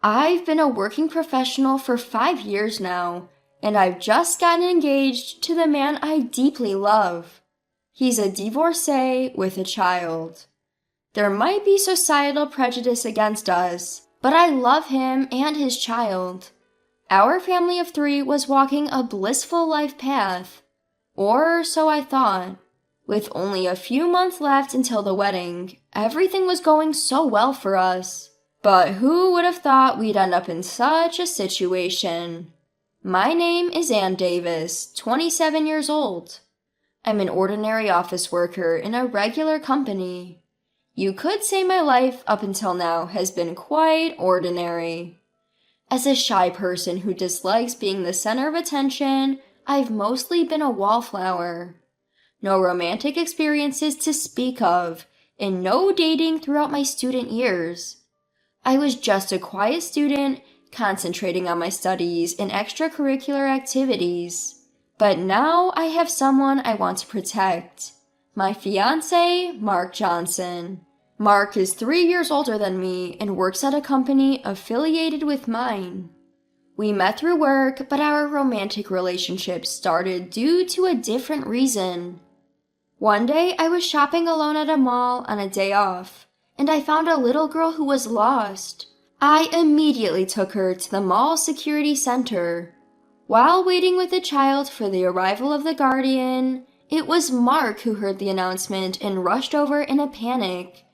I've been a working professional for 5 years now, and I've just gotten engaged to the man I deeply love. He's a divorcee with a child. There might be societal prejudice against us, but I love him and his child. Our family of 3 was walking a blissful life path. Or so I thought. With only a few months left until the wedding, everything was going so well for us. But who would have thought we'd end up in such a situation? My name is Ann Davis, 27 years old. I'm an ordinary office worker in a regular company. You could say my life up until now has been quite ordinary. As a shy person who dislikes being the center of attention, I've mostly been a wallflower. No romantic experiences to speak of, and no dating throughout my student years. I was just a quiet student, concentrating on my studies and extracurricular activities. But now I have someone I want to protect. My fiancé, Mark Johnson. Mark is 3 years older than me and works at a company affiliated with mine. We met through work, but our romantic relationship started due to a different reason. One day I was shopping alone at a mall on a day off, and I found a little girl who was lost. I immediately took her to the mall security center. While waiting with the child for the arrival of the guardian, it was Mark who heard the announcement and rushed over in a panic.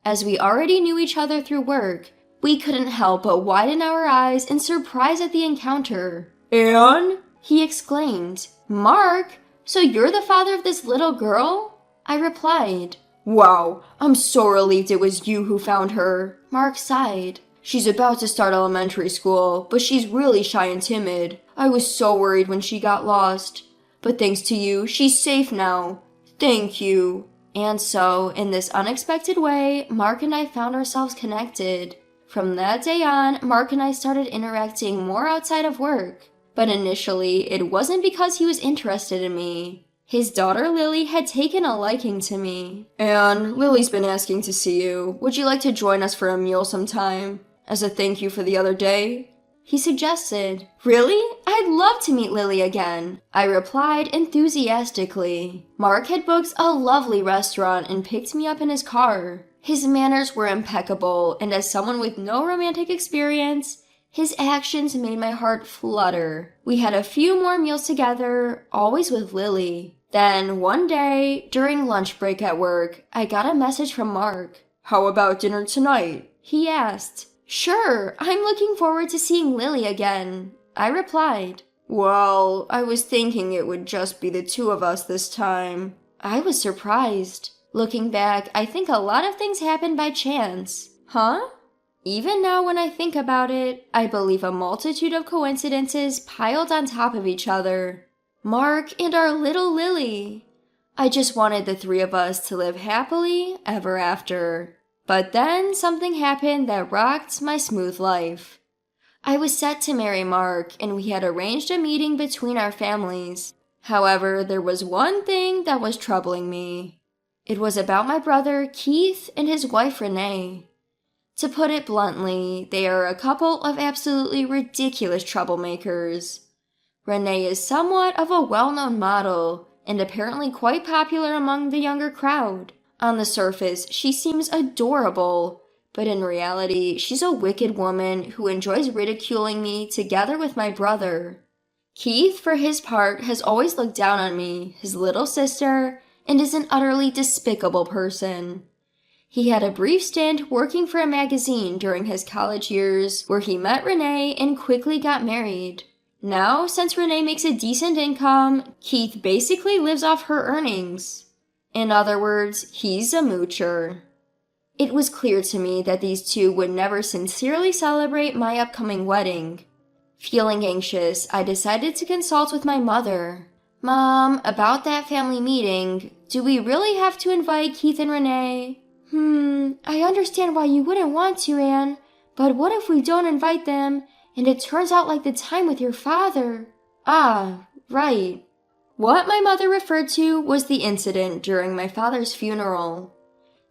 As we already knew each other through work, we couldn't help but widen our eyes in surprise at the encounter. "Anne?" he exclaimed. "Mark, so you're the father of this little girl?" I replied. "Wow, I'm so relieved it was you who found her," Mark sighed. "She's about to start elementary school, but she's really shy and timid. I was so worried when she got lost. But thanks to you, she's safe now. Thank you." And so, in this unexpected way, Mark and I found ourselves connected. From that day on, Mark and I started interacting more outside of work. But initially, it wasn't because he was interested in me. His daughter Lily had taken a liking to me. "Anne, Lily's been asking to see you. Would you like to join us for a meal sometime? As a thank you for the other day?" He suggested. "Really? I'd love to meet Lily again," I replied enthusiastically. Mark had booked a lovely restaurant and picked me up in his car. His manners were impeccable, and as someone with no romantic experience, his actions made my heart flutter. We had a few more meals together, always with Lily. Then, one day, during lunch break at work, I got a message from Mark. "How about dinner tonight?" he asked. "Sure, I'm looking forward to seeing Lily again," I replied. "Well, I was thinking it would just be the 2 of us this time." I was surprised. Looking back, I think a lot of things happened by chance. Huh? Even now when I think about it, I believe a multitude of coincidences piled on top of each other. Mark and our little Lily. I just wanted the 3 of us to live happily ever after. But then something happened that rocked my smooth life. I was set to marry Mark, and we had arranged a meeting between our families. However, there was one thing that was troubling me. It was about my brother Keith and his wife Renee. To put it bluntly, they are a couple of absolutely ridiculous troublemakers. Renee is somewhat of a well-known model, and apparently quite popular among the younger crowd. On the surface, she seems adorable, but in reality, she's a wicked woman who enjoys ridiculing me together with my brother. Keith, for his part, has always looked down on me, his little sister, and is an utterly despicable person. He had a brief stint working for a magazine during his college years where he met Renee and quickly got married. Now, since Renee makes a decent income, Keith basically lives off her earnings. In other words, he's a moocher. It was clear to me that these 2 would never sincerely celebrate my upcoming wedding. Feeling anxious, I decided to consult with my mother. "Mom, about that family meeting, do we really have to invite Keith and Renee?" I understand why you wouldn't want to, Anne, but what if we don't invite them, and it turns out like the time with your father?" "Ah, right." What my mother referred to was the incident during my father's funeral.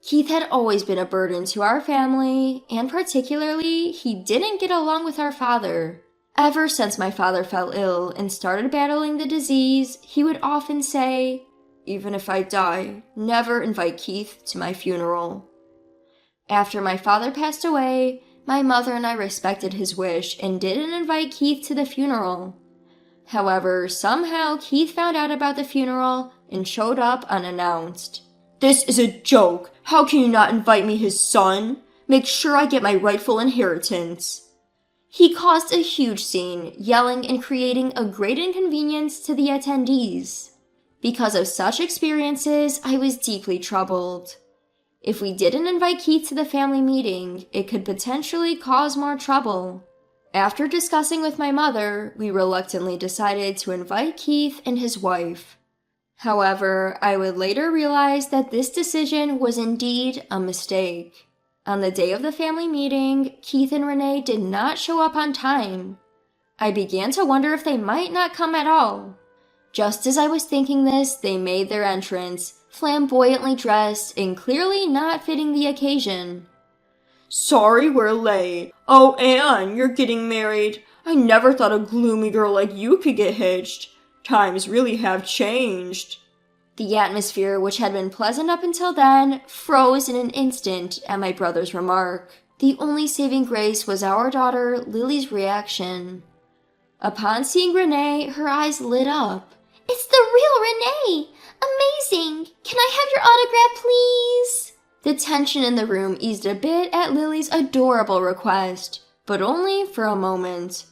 Keith had always been a burden to our family, and particularly, he didn't get along with our father. Ever since my father fell ill and started battling the disease, he would often say, "Even if I die, never invite Keith to my funeral." After my father passed away, my mother and I respected his wish and didn't invite Keith to the funeral. However, somehow Keith found out about the funeral and showed up unannounced. "This is a joke! How can you not invite me, his son? Make sure I get my rightful inheritance." He caused a huge scene, yelling and creating a great inconvenience to the attendees. Because of such experiences, I was deeply troubled. If we didn't invite Keith to the family meeting, it could potentially cause more trouble. After discussing with my mother, we reluctantly decided to invite Keith and his wife. However, I would later realize that this decision was indeed a mistake. On the day of the family meeting, Keith and Renee did not show up on time. I began to wonder if they might not come at all. Just as I was thinking this, they made their entrance, flamboyantly dressed and clearly not fitting the occasion. "Sorry we're late. Oh, Anne, you're getting married. I never thought a gloomy girl like you could get hitched. Times really have changed." The atmosphere, which had been pleasant up until then, froze in an instant at my brother's remark. The only saving grace was our daughter, Lily's reaction. Upon seeing Renee, her eyes lit up. "It's the real Renee! Amazing! Can I have your autograph, please?" The tension in the room eased a bit at Lily's adorable request, but only for a moment.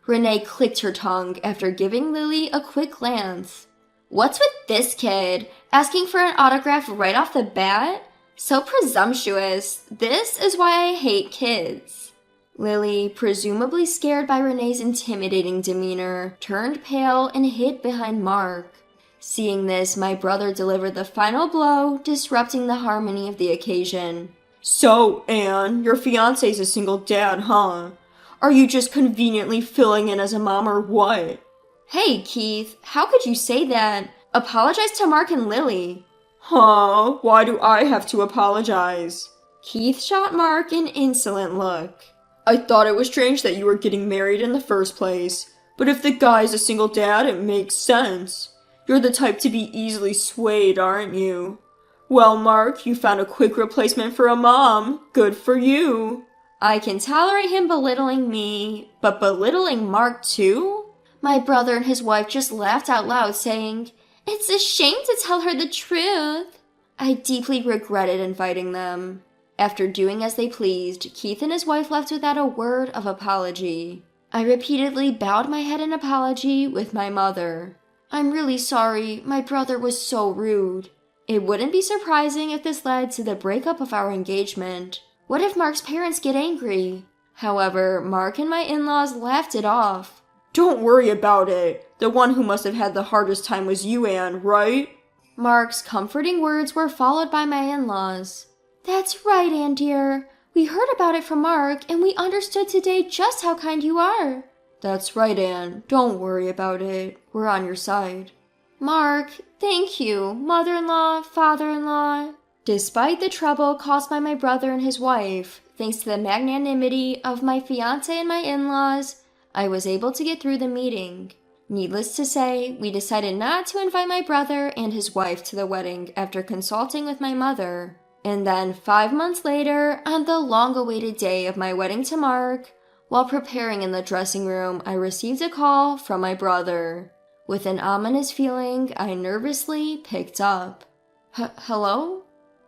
Renee clicked her tongue after giving Lily a quick glance. What's with this kid? Asking for an autograph right off the bat? So presumptuous. This is why I hate kids. Lily, presumably scared by Renee's intimidating demeanor, turned pale and hid behind Mark. Seeing this, my brother delivered the final blow, disrupting the harmony of the occasion. "So, Anne, your fiancé's a single dad, huh? Are you just conveniently filling in as a mom or what?" Hey, Keith, how could you say that? Apologize to Mark and Lily. "Huh? Why do I have to apologize?" Keith shot Mark an insolent look. "I thought it was strange that you were getting married in the first place. But if the guy's a single dad, it makes sense. You're the type to be easily swayed, aren't you? Well, Mark, you found a quick replacement for a mom. Good for you." I can tolerate him belittling me, but belittling Mark too? My brother and his wife just laughed out loud, saying, "It's a shame to tell her the truth." I deeply regretted inviting them. After doing as they pleased, Keith and his wife left without a word of apology. I repeatedly bowed my head in apology with my mother. "I'm really sorry, my brother was so rude." It wouldn't be surprising if this led to the breakup of our engagement. What if Mark's parents get angry? However, Mark and my in-laws laughed it off. "Don't worry about it. The one who must have had the hardest time was you, Anne, right?" Mark's comforting words were followed by my in-laws. "That's right, Anne dear. We heard about it from Mark, and we understood today just how kind you are." "That's right, Anne. Don't worry about it. We're on your side." "Mark, thank you, mother-in-law, father-in-law." Despite the trouble caused by my brother and his wife, thanks to the magnanimity of my fiancé and my in-laws, I was able to get through the meeting. Needless to say, we decided not to invite my brother and his wife to the wedding after consulting with my mother. And then 5 months later, on the long-awaited day of my wedding to Mark, while preparing in the dressing room, I received a call from my brother. With an ominous feeling, I nervously picked up. Hello?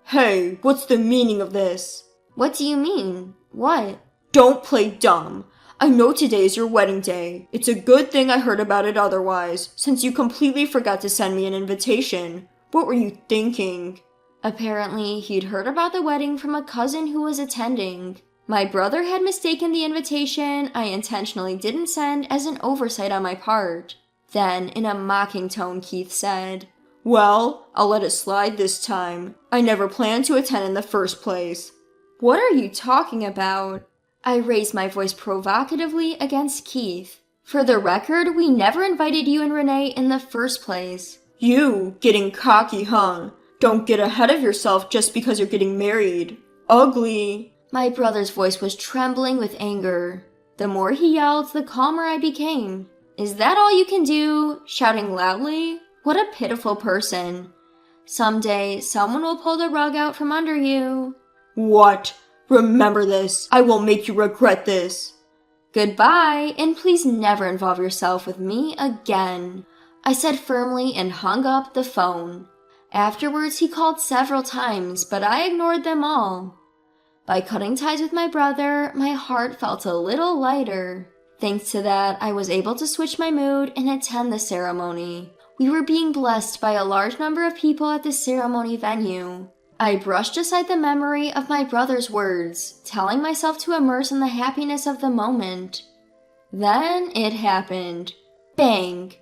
"Hey, what's the meaning of this?" "What do you mean? What?" "Don't play dumb. I know today is your wedding day. It's a good thing I heard about it otherwise, since you completely forgot to send me an invitation. What were you thinking?" Apparently, he'd heard about the wedding from a cousin who was attending. My brother had mistaken the invitation I intentionally didn't send as an oversight on my part. Then, in a mocking tone, Keith said, "Well, I'll let it slide this time. I never planned to attend in the first place." "What are you talking about?" I raised my voice provocatively against Keith. "For the record, we never invited you and Renee in the first place." "You getting cocky, huh? Don't get ahead of yourself just because you're getting married. Ugly. My brother's voice was trembling with anger. The more he yelled, the calmer I became. Is that all you can do? Shouting loudly? What a pitiful person. Someday, someone will pull the rug out from under you. What? Remember this. I will make you regret this. Goodbye, and please never involve yourself with me again, I said firmly and hung up the phone. Afterwards, he called several times, but I ignored them all. By cutting ties with my brother, my heart felt a little lighter. Thanks to that, I was able to switch my mood and attend the ceremony. We were being blessed by a large number of people at the ceremony venue. I brushed aside the memory of my brother's words, telling myself to immerse in the happiness of the moment. Then it happened. Bang!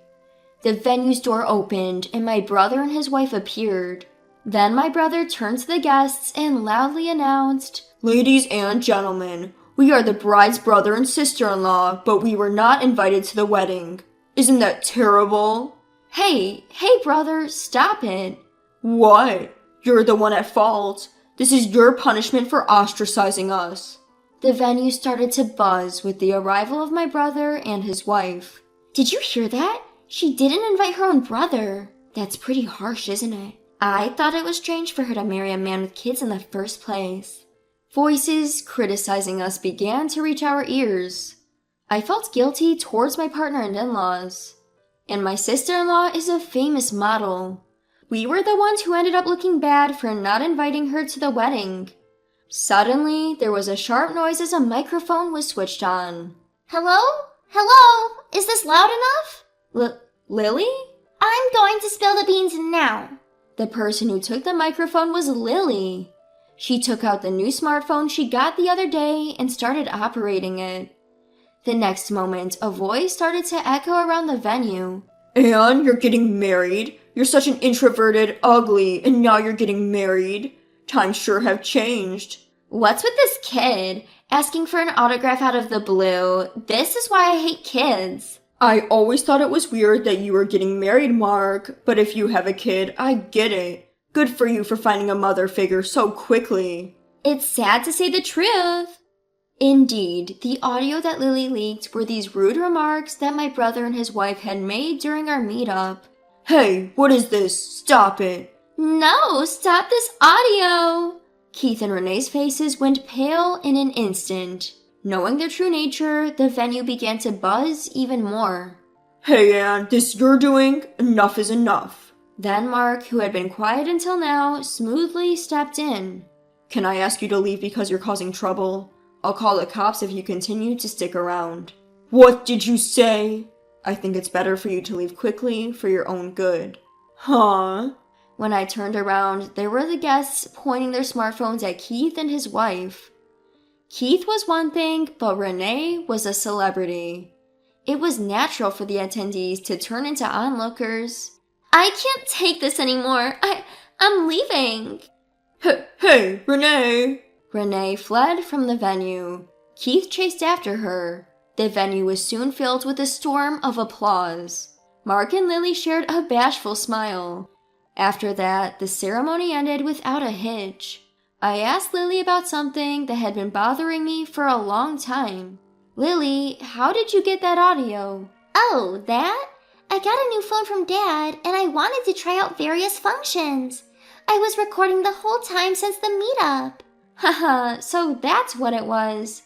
The venue's door opened and my brother and his wife appeared. Then my brother turned to the guests and loudly announced, Ladies and gentlemen, we are the bride's brother and sister-in-law, but we were not invited to the wedding. Isn't that terrible? Hey, brother, stop it. What? You're the one at fault. This is your punishment for ostracizing us. The venue started to buzz with the arrival of my brother and his wife. Did you hear that? She didn't invite her own brother. That's pretty harsh, isn't it? I thought it was strange for her to marry a man with kids in the first place. Voices criticizing us began to reach our ears. I felt guilty towards my partner and in-laws. And my sister-in-law is a famous model. We were the ones who ended up looking bad for not inviting her to the wedding. Suddenly, there was a sharp noise as a microphone was switched on. Hello? Hello? Is this loud enough? Lily? I'm going to spill the beans now. The person who took the microphone was Lily. She took out the new smartphone she got the other day and started operating it. The next moment, a voice started to echo around the venue. And you're getting married? You're such an introverted, ugly, and now you're getting married? Times sure have changed. What's with this kid? Asking for an autograph out of the blue. This is why I hate kids. I always thought it was weird that you were getting married, Mark, but if you have a kid, I get it. Good for you for finding a mother figure so quickly. It's sad to say the truth. Indeed, the audio that Lily leaked were these rude remarks that my brother and his wife had made during our meetup. Hey, what is this? Stop it. No, stop this audio! Keith and Renee's faces went pale in an instant. Knowing their true nature, the venue began to buzz even more. Hey, Anne, this you're doing? Enough is enough. Then Mark, who had been quiet until now, smoothly stepped in. Can I ask you to leave because you're causing trouble? I'll call the cops if you continue to stick around. What did you say? I think it's better for you to leave quickly for your own good. Huh? When I turned around, there were the guests pointing their smartphones at Keith and his wife. Keith was one thing, but Renee was a celebrity. It was natural for the attendees to turn into onlookers. I can't take this anymore. I'm leaving. Hey, Renee! Renee fled from the venue. Keith chased after her. The venue was soon filled with a storm of applause. Mark and Lily shared a bashful smile. After that, the ceremony ended without a hitch. I asked Lily about something that had been bothering me for a long time. Lily, how did you get that audio? Oh, that? I got a new phone from Dad, and I wanted to try out various functions. I was recording the whole time since the meetup. Haha, so that's what it was.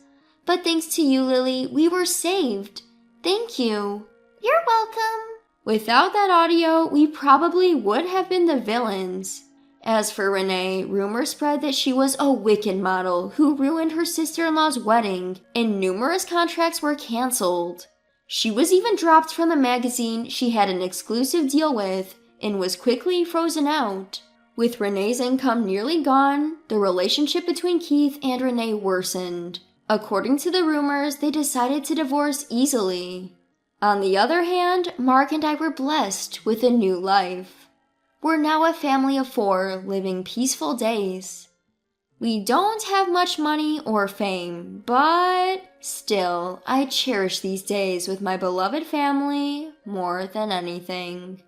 But thanks to you, Lily, we were saved. Thank you. You're welcome. Without that audio, we probably would have been the villains. As for Renee, rumors spread that she was a wicked model who ruined her sister-in-law's wedding, and numerous contracts were canceled. She was even dropped from the magazine she had an exclusive deal with, and was quickly frozen out. With Renee's income nearly gone, the relationship between Keith and Renee worsened. According to the rumors, they decided to divorce easily. On the other hand, Mark and I were blessed with a new life. We're now a family of 4 living peaceful days. We don't have much money or fame, but still, I cherish these days with my beloved family more than anything.